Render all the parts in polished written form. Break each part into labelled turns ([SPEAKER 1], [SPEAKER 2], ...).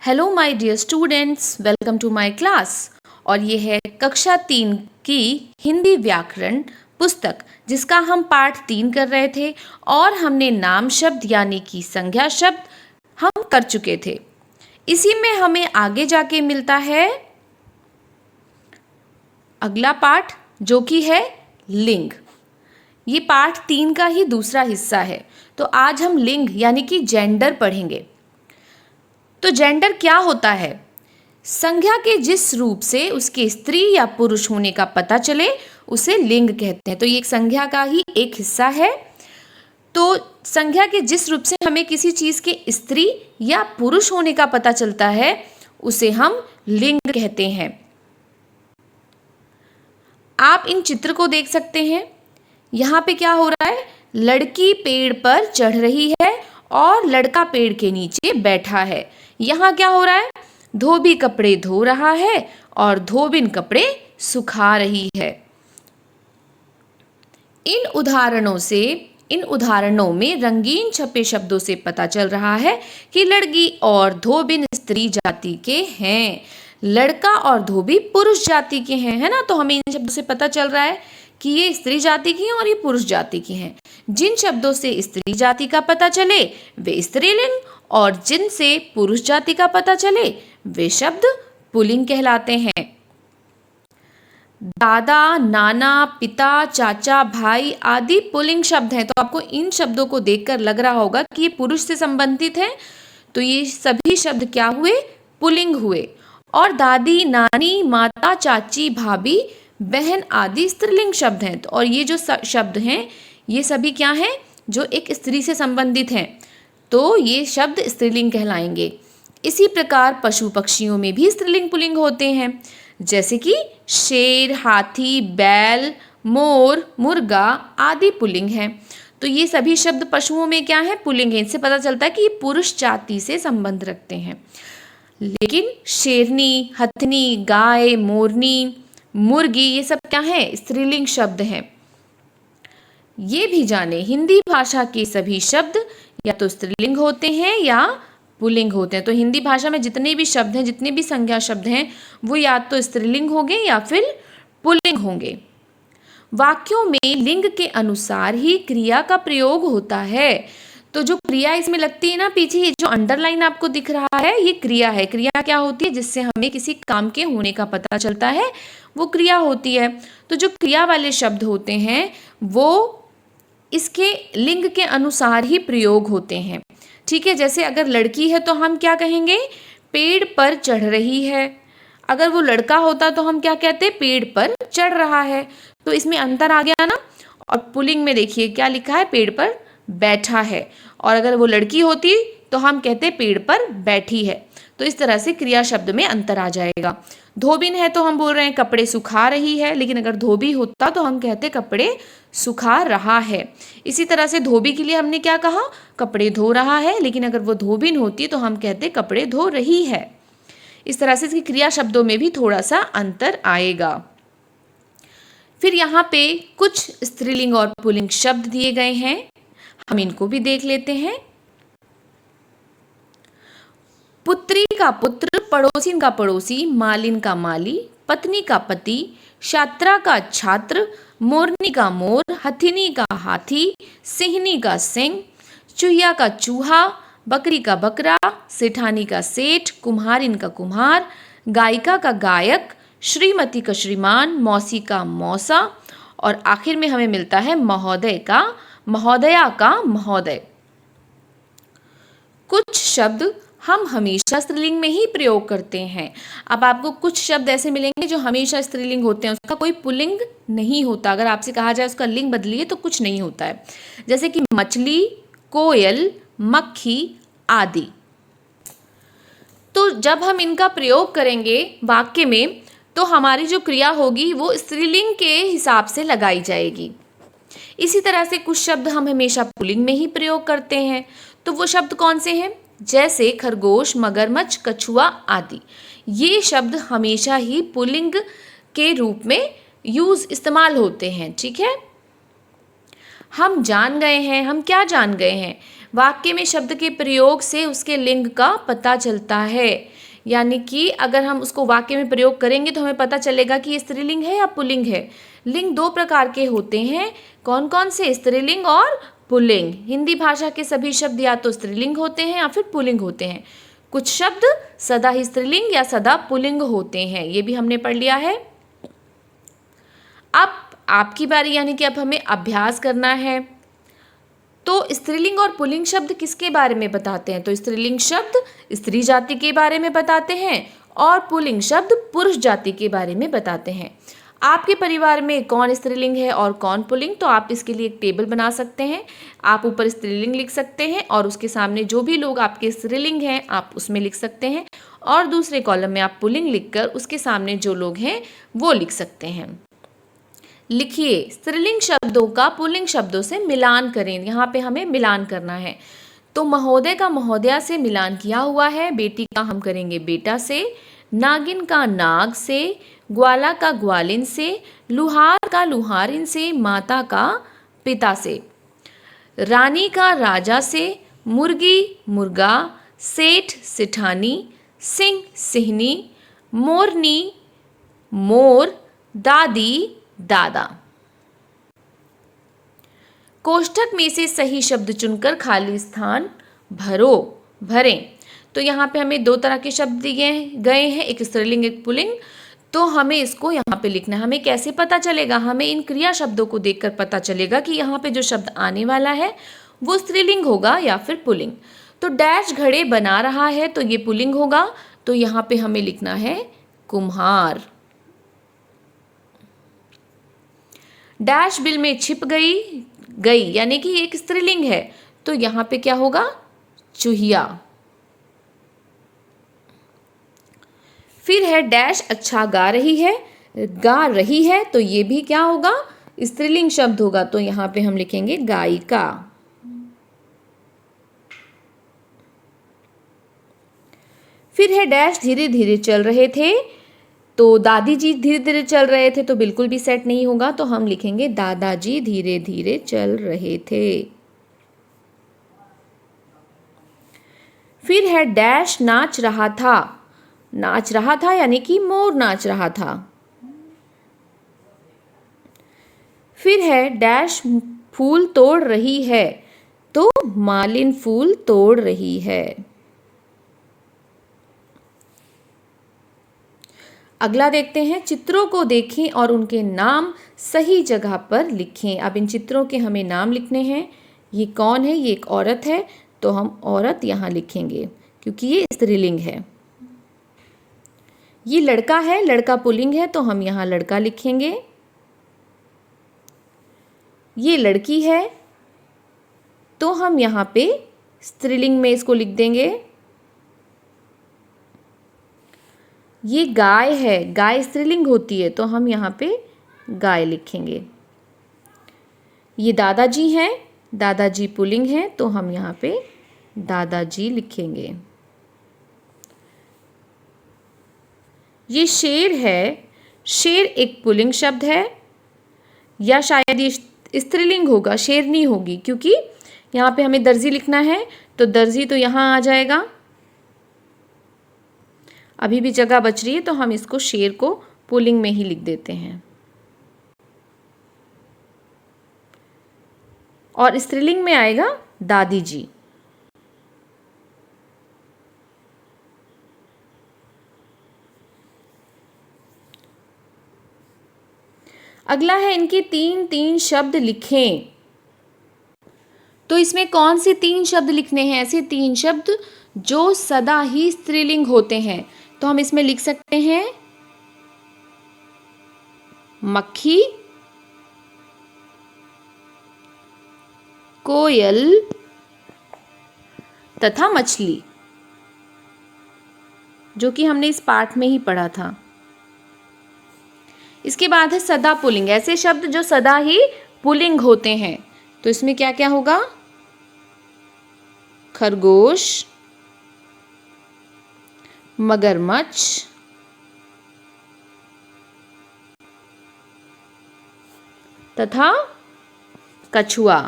[SPEAKER 1] Hello my dear students, welcome to my class. और ये है कक्षा 3 की हिंदी व्याकरण पुस्तक, जिसका हम पाठ 3 कर रहे थे और हमने नाम शब्द यानी कि संज्ञा शब्द हम कर चुके थे। इसी में हमें आगे जाके मिलता है अगला पाठ, जो कि है लिंग। ये पाठ 3 का ही दूसरा हिस्सा है। तो आज हम लिंग यानी कि जेंडर पढ़ेंगे। तो जेंडर क्या होता है? संज्ञा के जिस रूप से उसके स्त्री या पुरुष होने का पता चले उसे लिंग कहते हैं। तो ये एक संज्ञा का ही एक हिस्सा है। तो संज्ञा के जिस रूप से हमें किसी चीज के स्त्री या पुरुष होने का पता चलता है उसे हम लिंग कहते हैं। आप इन चित्र को देख सकते हैं। यहाँ पे क्या हो रहा है? लड़की पेड़ पर चढ़ रही है और लड़का पेड़ के नीचे बैठा है। यहाँ क्या हो रहा है? धोबी कपड़े धो रहा है और धोबिन कपड़े सुखा रही है। इन उदाहरणों में रंगीन छपे शब्दों से पता चल रहा है कि लड़की और धोबिन स्त्री जाति के हैं, लड़का और धोबी पुरुष जाति के हैं, है ना। तो हमें इन शब्दों से पता चल रहा है कि ये स्त्री जाति की हैं और ये पुरुष जाति की हैं। जिन शब्दों से स्त्री जाति का पता चले वे स्त्रीलिंग और जिनसे पुरुष जाति का पता चले वे शब्द पुल्लिंग कहलाते हैं। दादा, नाना, पिता, चाचा, भाई आदि पुल्लिंग शब्द हैं। तो आपको इन शब्दों को देखकर लग रहा होगा कि ये पुरुष से संबंधित हैं। तो ये सभी शब्द क्या हुए? पुल्लिंग हुए। और दादी, नानी, माता, चाची, भाभी, बहन आदि स्त्रीलिंग शब्द हैं। और ये जो शब्द हैं ये सभी क्या हैं? जो एक स्त्री से संबंधित हैं। तो ये शब्द स्त्रीलिंग कहलाएंगे। इसी प्रकार पशु पक्षियों में भी स्त्रीलिंग पुल्लिंग होते हैं, जैसे कि शेर, हाथी, बैल, मोर, मुर्गा आदि पुल्लिंग हैं। तो ये सभी शब्द पशुओं में क्या है? पुल्लिंग है। इससे पता चलता है कि ये पुरुष जाति से संबंध रखते हैं। लेकिन शेरनी, हथनी, गाय, मोरनी, मुर्गी ये सब क्या है? स्त्रीलिंग शब्द हैं। ये भी जाने हिंदी भाषा के सभी शब्द या तो स्त्रीलिंग होते हैं या पुल्लिंग होते हैं। तो हिंदी भाषा में जितने भी शब्द हैं, जितने भी संज्ञा शब्द हैं, वो या तो स्त्रीलिंग होंगे या फिर पुल्लिंग होंगे। वाक्यों में लिंग के अनुसार ही क्रिया का प्रयोग होता है। तो जो क्रिया इसमें लगती है ना, पीछे ये जो अंडरलाइन आपको दिख रहा है ये क्रिया है। क्रिया क्या होती है? जिससे हमें किसी काम के होने का पता चलता है, वो क्रिया होती है। तो जो क्रिया वाले शब्द होते हैं वो इसके लिंग के अनुसार ही प्रयोग होते हैं। ठीक है, जैसे अगर लड़की है तो हम क्या कहेंगे? पेड़ पर चढ़ रही है। अगर वो लड़का होता तो हम क्या कहते? पेड़ पर चढ़ रहा है। तो इसमें अंतर आ गया ना। और पुल्लिंग में देखिए क्या लिखा है? पेड़ पर बैठा है। और अगर वो लड़की होती तो हम कहते पेड़ पर बैठी है। तो इस तरह से क्रिया शब्द में अंतर आ जाएगा। धोबिन है तो हम बोल रहे हैं कपड़े सुखा रही है, लेकिन अगर धोबी होता तो हम कहते कपड़े सुखा रहा है। इसी तरह से धोबी के लिए हमने क्या कहा? कपड़े धो रहा है, लेकिन अगर वो धोबिन होती तो हम कहते कपड़े धो रही है। इस तरह से इसकी क्रिया शब्दों में भी थोड़ा सा अंतर आएगा। फिर यहाँ पे कुछ स्त्रीलिंग और पुल्लिंग शब्द दिए गए हैं, हम इनको भी देख लेते हैं। पुत्री का पुत्र, पड़ोसिन का पड़ोसी, मालिन का माली, पत्नी का पति, छात्रा का छात्र, मोरनी का मोर, हथिनी का हाथी, सिंहनी का सिंह, चूहिया का चूहा, बकरी का बकरा, सेठानी का सेठ, कुम्हारिन का कुम्हार, गायिका का गायक, श्रीमती का श्रीमान, मौसी का मौसा और आखिर में हमें मिलता है महोदय का, महोदया का महोदय। कुछ शब्द हम हमेशा स्त्रीलिंग में ही प्रयोग करते हैं। अब आपको कुछ शब्द ऐसे मिलेंगे जो हमेशा स्त्रीलिंग होते हैं, उसका कोई पुल्लिंग नहीं होता। अगर आपसे कहा जाए उसका लिंग बदलिए तो कुछ नहीं होता है, जैसे कि मछली, कोयल, मक्खी आदि। तो जब हम इनका प्रयोग करेंगे वाक्य में तो हमारी जो क्रिया होगी वो स्त्रीलिंग के हिसाब से लगाई जाएगी। इसी तरह से कुछ शब्द हम हमेशा पुल्लिंग में ही प्रयोग करते हैं। तो वो शब्द कौन से हैं? जैसे खरगोश, मगरमच्छ, कछुआ आदि। ये शब्द हमेशा ही पुल्लिंग के रूप में इस्तेमाल होते हैं। ठीक है, हम क्या जान गए हैं? वाक्य में शब्द के प्रयोग से उसके लिंग का पता चलता है। यानी कि अगर हम उसको वाक्य में प्रयोग करेंगे तो हमें पता चलेगा कि ये स्त्रीलिंग है या पुल्लिंग है। लिंग दो प्रकार के होते हैं, कौन कौन से? स्त्रीलिंग और पुल्लिंग। हिंदी भाषा के सभी शब्द या तो स्त्रीलिंग होते हैं या फिर पुल्लिंग होते हैं। कुछ शब्द सदा ही स्त्रीलिंग या सदा पुल्लिंग होते हैं, ये भी हमने पढ़ लिया है। अब आपकी बारी, यानी कि अब हमें अभ्यास करना है। तो स्त्रीलिंग और पुल्लिंग शब्द किसके बारे में बताते हैं? तो स्त्रीलिंग शब्द स्त्री जाति के बारे में बताते हैं और पुल्लिंग शब्द पुरुष जाति के बारे में बताते हैं। आपके परिवार में कौन स्त्रीलिंग है और कौन पुल्लिंग, तो आप इसके लिए एक टेबल बना सकते हैं। आप ऊपर स्त्रीलिंग लिख सकते हैं और उसके सामने जो भी लोग आपके स्त्रीलिंग हैं आप उसमें लिख सकते हैं, और दूसरे कॉलम में आप पुल्लिंग लिखकर उसके सामने जो लोग हैं वो लिख सकते हैं। लिखिए, स्त्रीलिंग शब्दों का पुल्लिंग शब्दों से मिलान करें। यहाँ पे हमें मिलान करना है। तो महोदय का महोदया से मिलान किया हुआ है, बेटी का हम करेंगे बेटा से, नागिन का नाग से, ग्वाला का ग्वालिन से, लुहार का लुहारिन से, माता का पिता से, रानी का राजा से, मुर्गी मुर्गा, सेठ सेठानी, सिंह सिहनी, मोरनी मोर, दादी दादा। कोष्ठक में से सही शब्द चुनकर खाली स्थान भरें। तो यहाँ पे हमें दो तरह के शब्द दिए गए हैं, एक स्त्रीलिंग एक पुल्लिंग। तो हमें इसको यहाँ पे लिखना है। हमें कैसे पता चलेगा? हमें इन क्रिया शब्दों को देखकर पता चलेगा कि यहाँ पे जो शब्द आने वाला है वो स्त्रीलिंग होगा या फिर पुल्लिंग। तो डैश घड़े बना रहा है तो ये पुल्लिंग होगा, तो यहाँ पे हमें लिखना है कुम्हार। डैश बिल में छिप गई यानी कि एक स्त्रीलिंग है, तो यहाँ पे क्या होगा? चूहिया। फिर है डैश अच्छा गा रही है, तो ये भी क्या होगा? स्त्रीलिंग शब्द होगा, तो यहाँ पे हम लिखेंगे गायिका। फिर है डैश धीरे धीरे चल रहे थे, तो दादी जी धीरे धीरे चल रहे थे, तो बिल्कुल भी सेट नहीं होगा, तो हम लिखेंगे दादाजी धीरे धीरे चल रहे थे। फिर है डैश नाच रहा था यानी कि मोर नाच रहा था। फिर है डैश फूल तोड़ रही है, तो मालिन फूल तोड़ रही है। अगला देखते हैं, चित्रों को देखें और उनके नाम सही जगह पर लिखें। अब इन चित्रों के हमें नाम लिखने हैं। ये कौन है? ये एक औरत है, तो हम औरत यहाँ लिखेंगे क्योंकि ये स्त्रीलिंग है। ये लड़का है, लड़का पुल्लिंग है, तो हम यहाँ लड़का लिखेंगे। ये लड़की है, तो हम यहाँ पे स्त्रीलिंग में इसको लिख देंगे। ये गाय है, गाय स्त्रीलिंग होती है, तो हम यहाँ पे गाय लिखेंगे। ये दादाजी हैं, दादाजी पुल्लिंग है, तो हम यहाँ पे दादाजी लिखेंगे। ये शेर है, शेर एक पुल्लिंग शब्द है, या शायद ये स्त्रीलिंग होगा, शेरनी होगी, क्योंकि यहाँ पे हमें दर्जी लिखना है, तो दर्जी तो यहाँ आ जाएगा। अभी भी जगह बच रही है, तो हम इसको शेर को पुल्लिंग में ही लिख देते हैं। और स्त्रीलिंग में आएगा दादी जी। अगला है, इनके 3 शब्द लिखें। तो इसमें कौन से 3 शब्द लिखने हैं? ऐसे 3 शब्द जो सदा ही स्त्रीलिंग होते हैं, तो हम इसमें लिख सकते हैं मक्खी, कोयल तथा मछली, जो कि हमने इस पाठ में ही पढ़ा था। इसके बाद है सदा पुल्लिंग, ऐसे शब्द जो सदा ही पुल्लिंग होते हैं, तो इसमें क्या क्या होगा? खरगोश, मगरमच्छ, तथा कछुआ।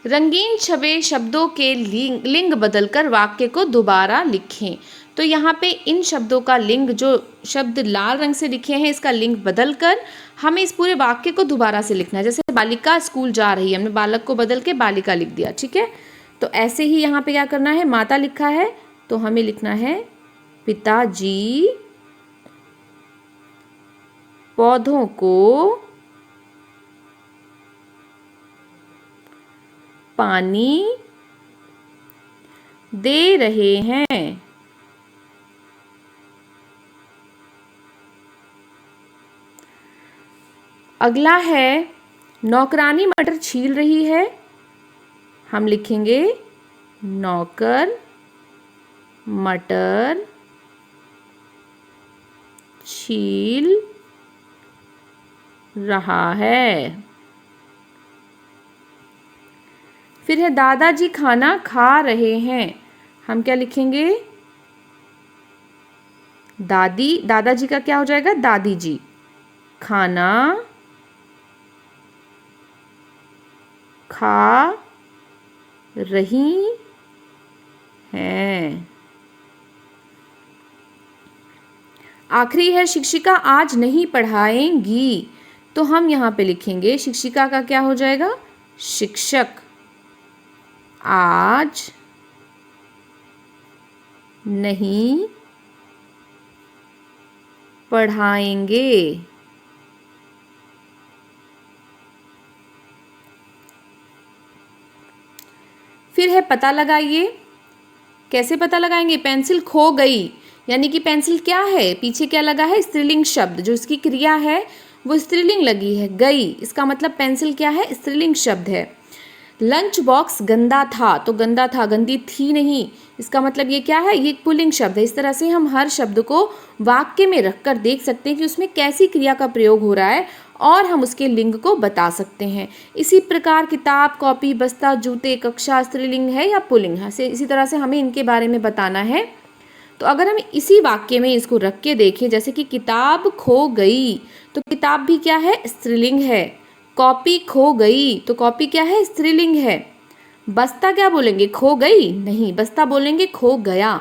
[SPEAKER 1] रंगीन छपे शब्दों के लिंग बदलकर वाक्य को दोबारा लिखें। तो यहाँ पे इन शब्दों का लिंग, जो शब्द लाल रंग से लिखे हैं, इसका लिंग बदलकर हमें इस पूरे वाक्य को दोबारा से लिखना है। जैसे बालिका स्कूल जा रही है, हमने बालक को बदल के बालिका लिख दिया, ठीक है। तो ऐसे ही यहाँ पे क्या करना है, माता लिखा है तो हमें लिखना है पिताजी पौधों को पानी दे रहे हैं। अगला है नौकरानी मटर छील रही है, हम लिखेंगे नौकर मटर छील रहा है। फिर है दादाजी खाना खा रहे हैं, हम क्या लिखेंगे, दादाजी का क्या हो जाएगा, दादी जी खाना खा रही हैं। आखिरी है शिक्षिका आज नहीं पढ़ाएंगी, तो हम यहाँ पे लिखेंगे शिक्षिका का क्या हो जाएगा, शिक्षक आज नहीं पढ़ाएंगे। फिर है पता लगाइए। कैसे पता लगाएंगे, पेंसिल खो गई, यानी कि पेंसिल क्या है, पीछे क्या लगा है, स्त्रीलिंग शब्द, जो इसकी क्रिया है वो स्त्रीलिंग लगी है, गई, इसका मतलब पेंसिल क्या है, स्त्रीलिंग शब्द है। लंच बॉक्स गंदा था, तो गंदा था, गंदी थी नहीं, इसका मतलब ये क्या है, ये एक पुल्लिंग शब्द है। इस तरह से हम हर शब्द को वाक्य में रखकर देख सकते हैं कि उसमें कैसी क्रिया का प्रयोग हो रहा है और हम उसके लिंग को बता सकते हैं। इसी प्रकार किताब, कॉपी, बस्ता, जूते, कक्षा स्त्रीलिंग है या पुल्लिंग है, इसी तरह से हमें इनके बारे में बताना है। तो अगर हम इसी वाक्य में इसको रख के देखें, जैसे कि किताब खो गई, तो किताब भी क्या है, स्त्रीलिंग है। कॉपी खो गई, तो कॉपी क्या है, स्त्रीलिंग है। बस्ता क्या बोलेंगे, खो गई नहीं, बस्ता बोलेंगे खो गया,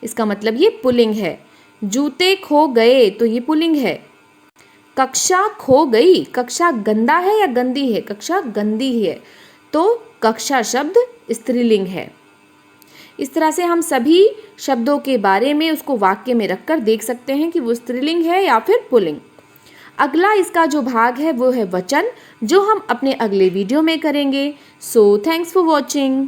[SPEAKER 1] इसका मतलब ये पुल्लिंग है। जूते खो गए, तो ये पुल्लिंग है। कक्षा खो गई, कक्षा गंदा है या गंदी है, कक्षा गंदी है, तो कक्षा शब्द स्त्रीलिंग है। इस तरह से हम सभी शब्दों के बारे में उसको वाक्य में रखकर देख सकते हैं कि वो स्त्रीलिंग है या फिर पुल्लिंग। अगला इसका जो भाग है वो है वचन, जो हम अपने अगले वीडियो में करेंगे। So thanks for watching.